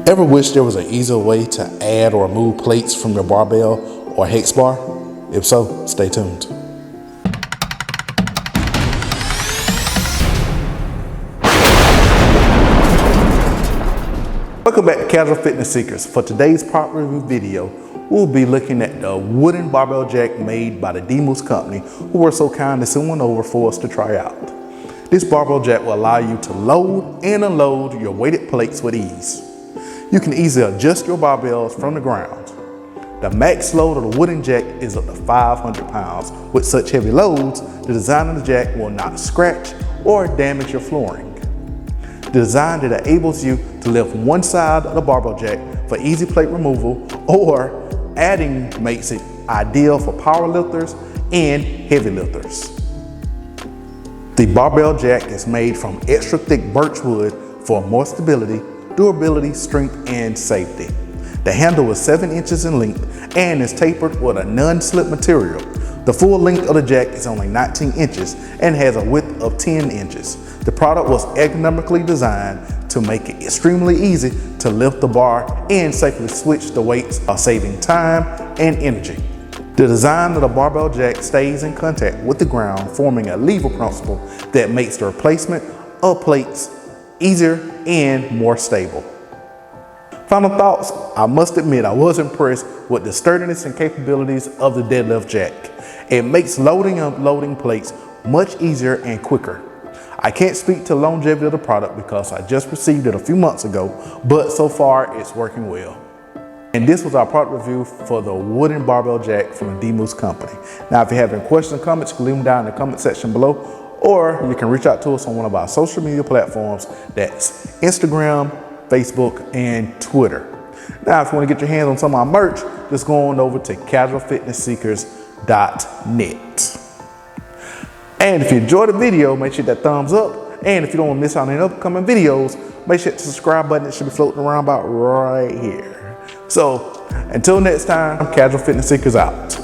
Ever wish there was an easier way to add or remove plates from your barbell or hex bar? If so, stay tuned. Welcome back to Casual Fitness Seekers. For today's product review video, we'll be looking at the wooden barbell jack made by the DMoose company, who were so kind to send one over for us to try out. This barbell jack will allow you to load and unload your weighted plates with ease. You can easily adjust your barbells from the ground. The max load of the wooden jack is up to 500 pounds. With such heavy loads, the design of the jack will not scratch or damage your flooring. The design that enables you to lift one side of the barbell jack for easy plate removal, or adding makes it ideal for power lifters and heavy lifters. The barbell jack is made from extra thick birch wood for more stability, durability, strength, and safety. The handle is 7 inches in length and is tapered with a non-slip material. The full length of the jack is only 19 inches and has a width of 10 inches. The product was ergonomically designed to make it extremely easy to lift the bar and safely switch the weights, saving time and energy. The design of the barbell jack stays in contact with the ground, forming a lever principle that makes the replacement of plates easier and more stable. Final thoughts, I must admit I was impressed with the sturdiness and capabilities of the deadlift jack. It makes loading and unloading plates much easier and quicker. I can't speak to the longevity of the product because I just received it a few months ago, but so far it's working well. And this was our product review for the wooden barbell jack from the DMoose company. Now, if you have any questions or comments, you can leave them down in the comment section below, or you can reach out to us on one of our social media platforms. That's Instagram, Facebook, and Twitter. Now, if you want to get your hands on some of our merch, just go on over to casualfitnessseekers.net. And if you enjoyed the video, make sure that thumbs up. And if you don't want to miss out on any upcoming videos, make sure to hit the subscribe button. It should be floating around about right here. So until next time, Casual Fitness Seekers out.